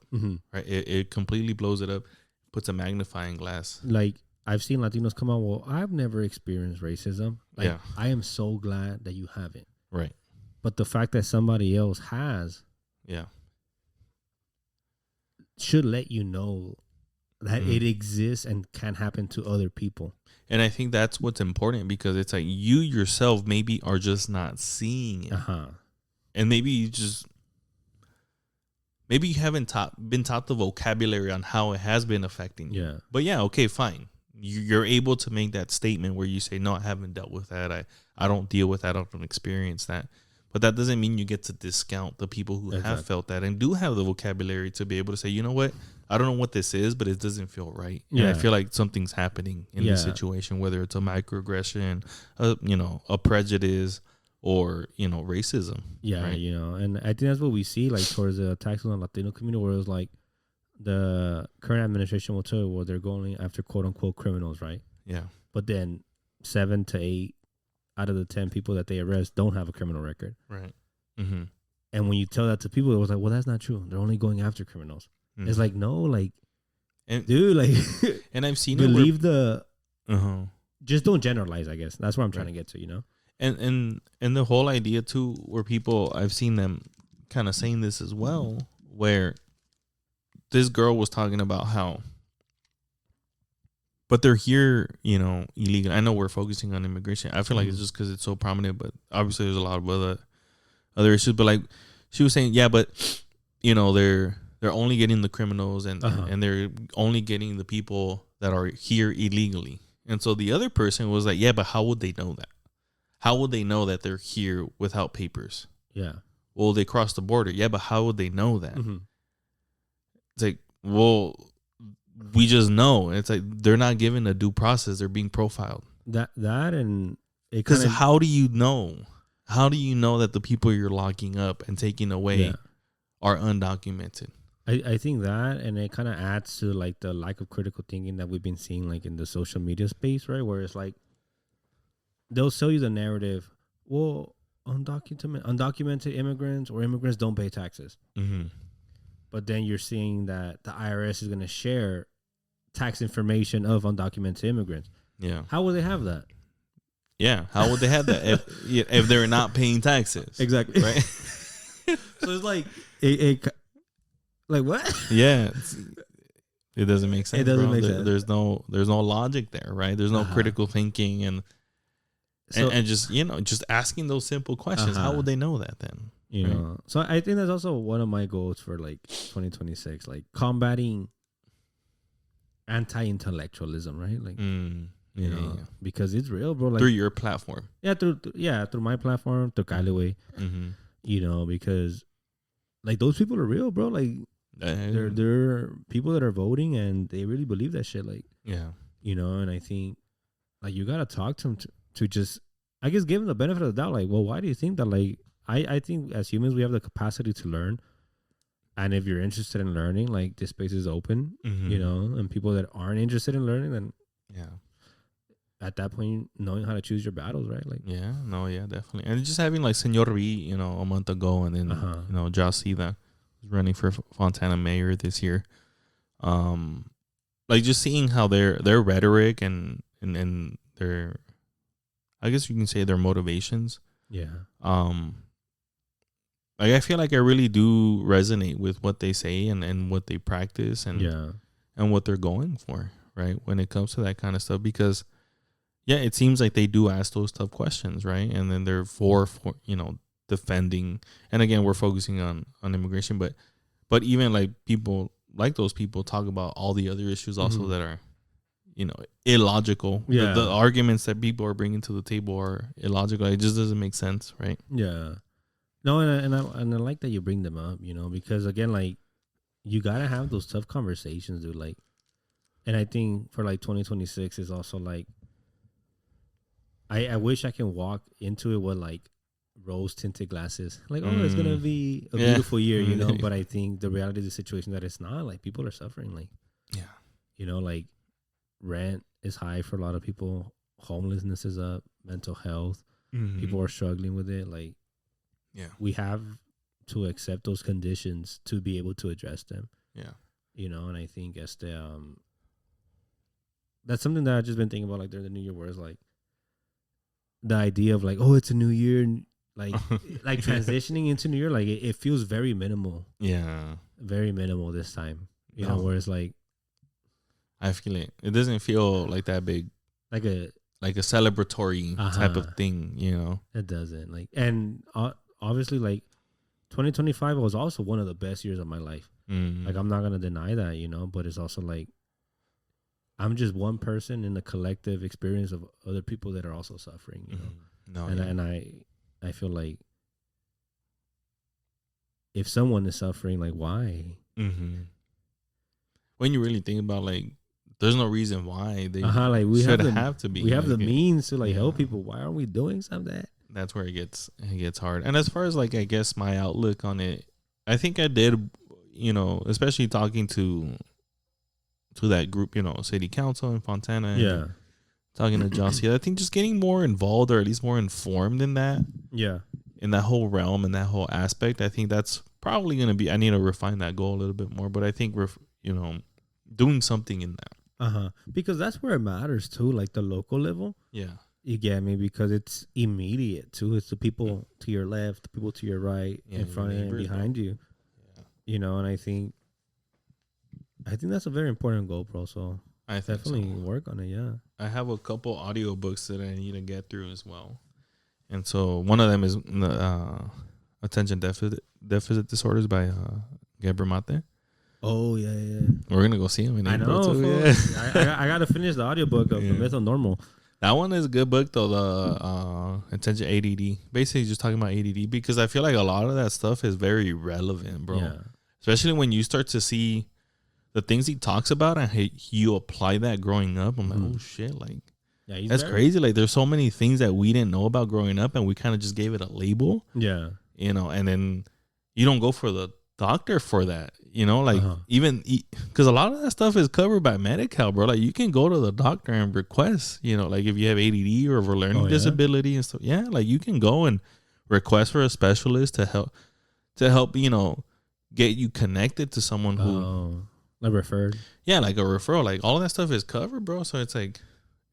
right? It completely blows it up, puts a magnifying glass. Like, I've seen Latinos come out, well, I've never experienced racism. Like, I am so glad that you haven't. Right. But the fact that somebody else has, should let you know that it exists and can happen to other people. And I think that's what's important, because it's like you yourself maybe are just not seeing it. And maybe you haven't been taught the vocabulary on how it has been affecting you. Yeah. But okay, fine. You're able to make that statement where you say, no, I haven't dealt with that. I don't deal with that. I don't experience that. But that doesn't mean you get to discount the people who have felt that and do have the vocabulary to be able to say, you know what? I don't know what this is, but it doesn't feel right. Yeah. And I feel like something's happening in this situation, whether it's a microaggression, a prejudice, or, racism. Yeah, right? And I think that's what we see, like, towards the attacks on the Latino community, where it was like the current administration will tell you, well, they're going after quote unquote criminals, right? Yeah. But then 7 to 8 out of the 10 people that they arrest don't have a criminal record. Right. And when you tell that to people, it was like, well, that's not true. They're only going after criminals. Mm-hmm. It's like, no, like, dude, like, and I've seen believe just don't generalize, I guess. That's what I'm trying to get to, you know? And the whole idea too, where people, I've seen them kind of saying this as well, where this girl was talking about how, but they're here, you know, illegal. I know we're focusing on immigration. I feel like it's just because it's so prominent, but obviously there's a lot of other issues. But like she was saying, yeah, but you know, they're only getting the criminals and they're only getting the people that are here illegally. And so the other person was like, yeah, but how would they know that? How would they know that they're here without papers? Yeah. Well, they crossed the border. Yeah, but how would they know that? Mm-hmm. It's like, well, we just know. It's like they're not given a due process. They're being profiled. That and because how do you know? How do you know that the people you're locking up and taking away are undocumented? I think that, and it kind of adds to like the lack of critical thinking that we've been seeing like in the social media space, right? Where it's like they'll sell you the narrative, well, undocumented immigrants or immigrants don't pay taxes. Mm-hmm. But then you're seeing that the IRS is going to share tax information of undocumented immigrants. Yeah. How will they have that? Yeah. How would they have that if they're not paying taxes? Exactly. Right. So it's like, like what? Yeah. It doesn't make sense. It doesn't make sense. There's no logic there, right? There's no critical thinking and just, you know, just asking those simple questions. How would they know that then? You know, so I think that's also one of my goals for like 2026, like combating anti-intellectualism, right? Like, you know, because it's real, bro. Like through your platform, through my platform, through Caile, you know, because like those people are real, bro. Like they're people that are voting and they really believe that shit. Like, you know, and I think like you gotta talk to them to just, I guess, give them the benefit of the doubt. Like, well, why do you think that? Like, I think as humans, we have the capacity to learn. And if you're interested in learning, like this space is open, you know, and people that aren't interested in learning, then at that point, knowing how to choose your battles, right? Like, definitely. And just having like Senor V, you know, a month ago, and then, you know, Jacida was running for Fontana mayor this year. Like just seeing how their rhetoric and their, I guess you can say their motivations. Yeah. Like I feel like I really do resonate with what they say and what they practice and what they're going for, right? When it comes to that kind of stuff, because it seems like they do ask those tough questions, right? And then they're for you know, defending. And again, we're focusing on immigration, but even like people like those people talk about all the other issues also that are, you know, illogical. Yeah. The arguments that people are bringing to the table are illogical. It just doesn't make sense, right? Yeah. No, and I like that you bring them up, you know, because again, like you gotta have those tough conversations, dude. Like, and I think for like 2026 is also like, I wish I can walk into it with like rose tinted glasses, like it's gonna be a beautiful year, you know. But I think the reality of the situation that it's not. Like people are suffering, like you know, like rent is high for a lot of people, homelessness is up, mental health, people are struggling with it, like. Yeah, we have to accept those conditions to be able to address them. Yeah, you know, and I think that's something that I've just been thinking about, like during the New Year, where it's like the idea of like, oh, it's a new year, and like like transitioning into New Year, like it feels very minimal. Yeah, very minimal this time. You know, where it's like, I feel it. It doesn't feel like that big, like a celebratory type of thing. You know, it doesn't. Like, and obviously, like 2025 was also one of the best years of my life. Like, I'm not gonna deny that, you know, but it's also like I'm just one person in the collective experience of other people that are also suffering, you know. And I feel like if someone is suffering, like why? When you really think about, like, there's no reason why they like we have to be. We have the means to like help people. Why aren't we doing something? That's where it gets hard. And as far as like, I guess my outlook on it, I think I did, you know, especially talking to that group, you know, city council in Fontana. Yeah. Talking to Jossie, I think just getting more involved or at least more informed in that. Yeah. in that whole realm and that whole aspect, I think that's probably going to be, I need to refine that goal a little bit more, but I think we're, doing something in that. Because that's where it matters too, like the local level. Yeah. You get me? Because it's immediate too. It's the people to your left, the people to your right, in front and behind you. Yeah. And I think that's a very important goal, bro. So I definitely work on it. Yeah. I have a couple audiobooks that I need to get through as well. And so one of them is Attention Deficit Disorders by Gabriel Mate. Oh, yeah. We're going to go see him in April, too. Yeah. I got to finish the audiobook of The Myth of Normal. That one is a good book, though, the Attention ADD. Basically, just talking about ADD, because I feel like a lot of that stuff is very relevant, bro. Yeah. Especially when you start to see the things he talks about and you apply that growing up. I'm like, oh, shit, like, that's crazy. Like, there's so many things that we didn't know about growing up, and we kind of just gave it a label. Yeah. And then you don't go for the doctor for that. Even because a lot of that stuff is covered by Medi-Cal, bro. Like, you can go to the doctor and request, like if you have ADD or a learning disability and stuff. Yeah, like you can go and request for a specialist to help, get you connected to someone who like referred. Yeah, like a referral. Like all of that stuff is covered, bro. So it's like,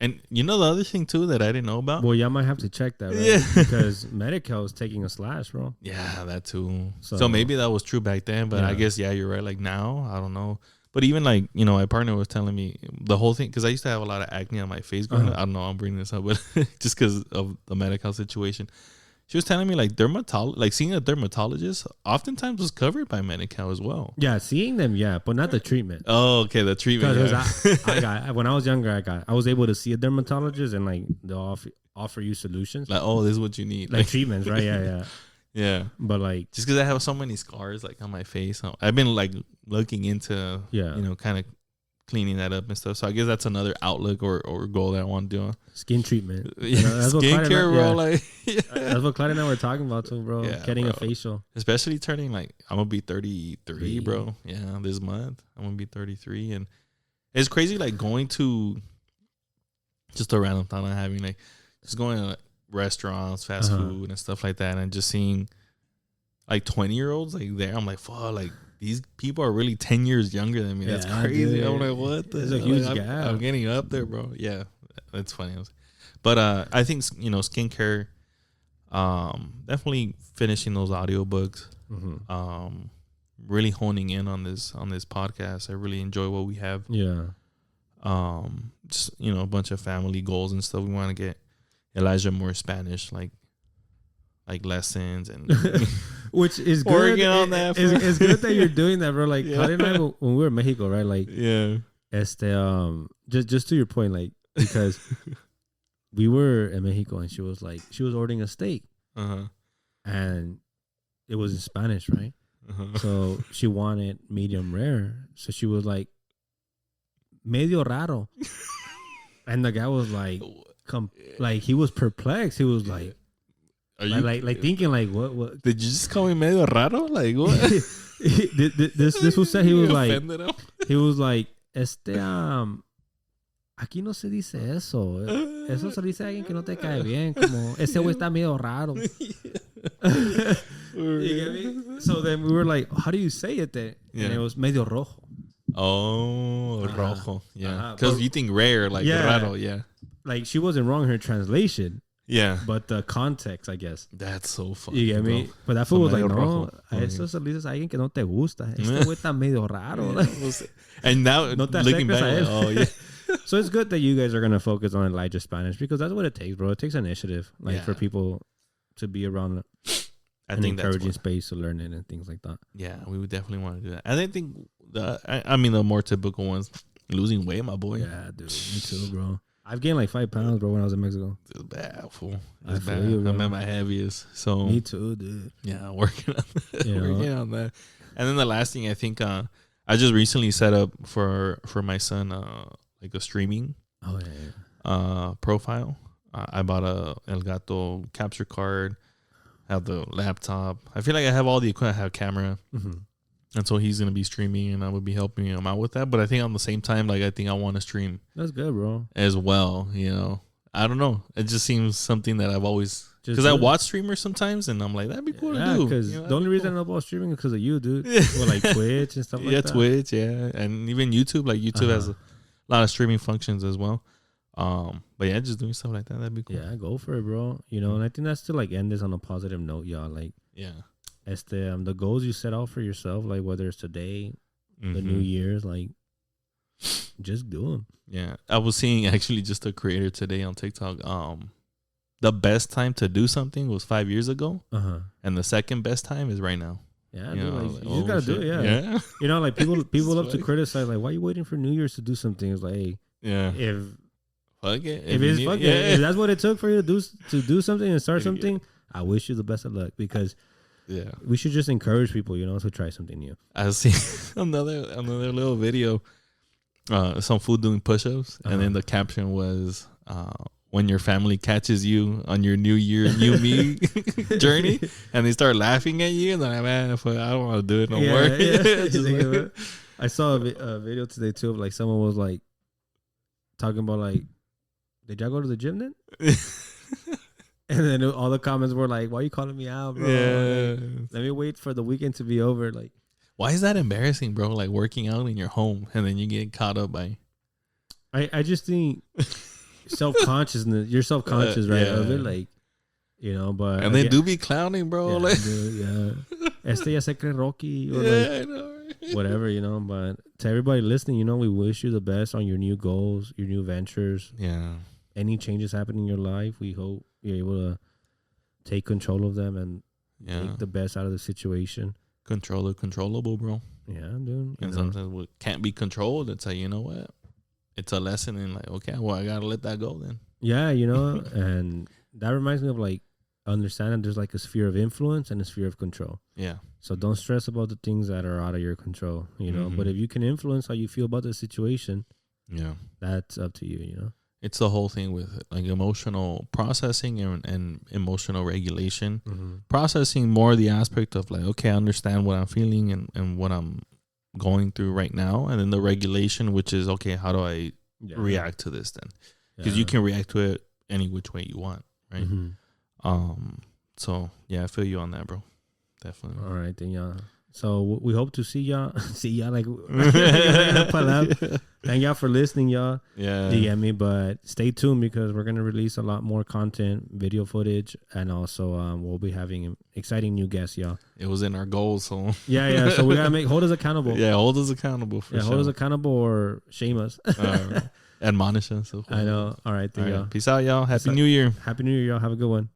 and the other thing too that I didn't know about. Well, y'all might have to check that, right? Yeah, because Medi-Cal is taking a slash, bro. Yeah, that too. So maybe that was true back then, but I guess you're right. Like now, I don't know. But even like my partner was telling me the whole thing, because I used to have a lot of acne on my face growing up. I don't know. I'm bringing this up, but just because of the Medi-Cal situation. She was telling me like seeing a dermatologist oftentimes was covered by Medi-Cal as well. Yeah, seeing them, but not the treatment. Oh, okay, the treatment. Because I got, when I was younger, I was able to see a dermatologist and like they'll offer you solutions. Like, oh, this is what you need. Like treatments, right? Yeah. Yeah. But like, just because I have so many scars like on my face, I've been like looking into, kind of cleaning that up and stuff. So I guess that's another outlook or goal that I want to do. Skin treatment. Skincare, bro. Like, that's what Clyde and I were talking about too, bro. Getting a facial. Especially turning I'm going to be 33, bro. Yeah, this month. I'm going to be 33. And it's crazy, like going to just a random thought I'm having, like just going to like, restaurants, fast food and stuff like that, and just seeing like 20-year-olds like there. I'm like, fuck, like these people are really 10 years younger than me. That's crazy. I'm like, what? There's a huge gap. I'm getting up there, bro. Yeah, that's funny. But I think skincare, definitely finishing those audiobooks, really honing in on this podcast. I really enjoy what we have. Yeah. Just a bunch of family goals and stuff. We want to get Elijah more Spanish, like lessons and which is good. Working on that. It's good that you're doing that, bro. Like Clyde and I, when we were in Mexico, right? Like just to your point, like because we were in Mexico and she was ordering a steak, and it was in Spanish, right? So she wanted medium rare, so she was like medio raro, and the guy was like. Like he was perplexed. He was like, like thinking like, what? Did you just call me medio raro? Like what? this was said. He was like, aquí no se dice eso. Eso se dice a alguien que no te cae bien. Como ese güey está medio raro. You get me? So then we were like, how do you say it then? And it was medio rojo. Oh, rojo. Yeah, because you think rare, like raro. Yeah. Like she wasn't wrong in her translation. Yeah. But the context, I guess. That's so funny. You get me? Bro. But that fool was like, no, a eso se le dices a alguien que no te gusta. Este güey está medio raro. And now, no looking back, oh, yeah. So it's good that you guys are going to focus on Elijah Spanish because that's what it takes, bro. It takes initiative, for people to be around an encouraging space to learn it and things like that. Yeah, we would definitely want to do that. And I think, the more typical ones, losing weight, my boy. Yeah, dude. Me too, bro. I've gained like 5 pounds, bro, when I was in Mexico. It's bad, fool. It's bad. I'm at my heaviest. So me too, dude. Yeah, working on that. Working on that. And then the last thing I think I just recently set up for my son like a streaming profile. I bought a El Gato capture card. I have the laptop. I feel like I have all the equipment. I have camera. And so he's going to be streaming and I would be helping him out with that. But I think on the same time, like, I think I want to stream. That's good, bro. As well, I don't know. It just seems something that I've always, because I watch streamers sometimes, and I'm like, that'd be cool to do. Because the only reason I know about streaming is because of you, dude. Or like Twitch and stuff like that. Yeah, Twitch, and even YouTube. Like YouTube has a lot of streaming functions as well. But yeah, just doing stuff like that, that'd be cool. Yeah, go for it, bro. You know, and I think that's to like end this on a positive note, y'all. Like, the goals you set out for yourself, like whether it's today, the New Year's, like, just do them. Yeah, I was seeing actually just a creator today on TikTok. The best time to do something was 5 years ago, and the second best time is right now. Yeah, dude, like, you just gotta do it. Yeah, you know, like people love to criticize, like, why are you waiting for New Year's to do something? It's like, hey, if if that's what it took for you to do something and start something, I wish you the best of luck, because we should just encourage people, you know, to try something new. I see another little video, some fool doing push-ups, and then the caption was, when your family catches you on your New Year, new me journey, and they start laughing at you, and then man, I don't want to do it no more. Yeah. I saw a video today too of like someone was like talking about like, did y'all go to the gym then? And then all the comments were like, why are you calling me out, bro? Like, let me wait for the weekend to be over. Like, why is that embarrassing, bro? Like working out in your home and then you get caught up by. I just think self-consciousness. You're self-conscious, right? Of it, like, you know, but. And they do be clowning, bro. Yeah, like, Este ya se cree Rocky, or like, I know. Whatever, you know. But to everybody listening, you know, we wish you the best on your new goals, your new ventures. Yeah. Any changes happen in your life, we hope you're able to take control of them and make the best out of the situation. Control the controllable, bro. Yeah, dude. And sometimes what can't be controlled, it's like, you know what? It's a lesson in like, okay, well, I gotta let that go then. Yeah, you know, and that reminds me of like understanding there's like a sphere of influence and a sphere of control. Yeah. So don't stress about the things that are out of your control, you know. But if you can influence how you feel about the situation, that's up to you, you know. It's the whole thing with like emotional processing and emotional regulation. Processing more the aspect of like, okay, I understand what I'm feeling and what I'm going through right now. And then the regulation, which is, okay, how do I react to this then? Because you can react to it any which way you want, right? So, yeah, I feel you on that, bro. Definitely. All right, then, y'all. So we hope to see y'all. Like, thank y'all for listening, y'all. Yeah. DM me, but stay tuned because we're gonna release a lot more content, video footage, and also we'll be having exciting new guests, y'all. It was in our goals, so yeah. So we gotta hold us accountable. Yeah, hold us accountable for sure. Hold us accountable or shame us. Admonish us. I know. All right, then, y'all. Peace out, y'all. Happy New Year. Happy New Year, y'all. Have a good one.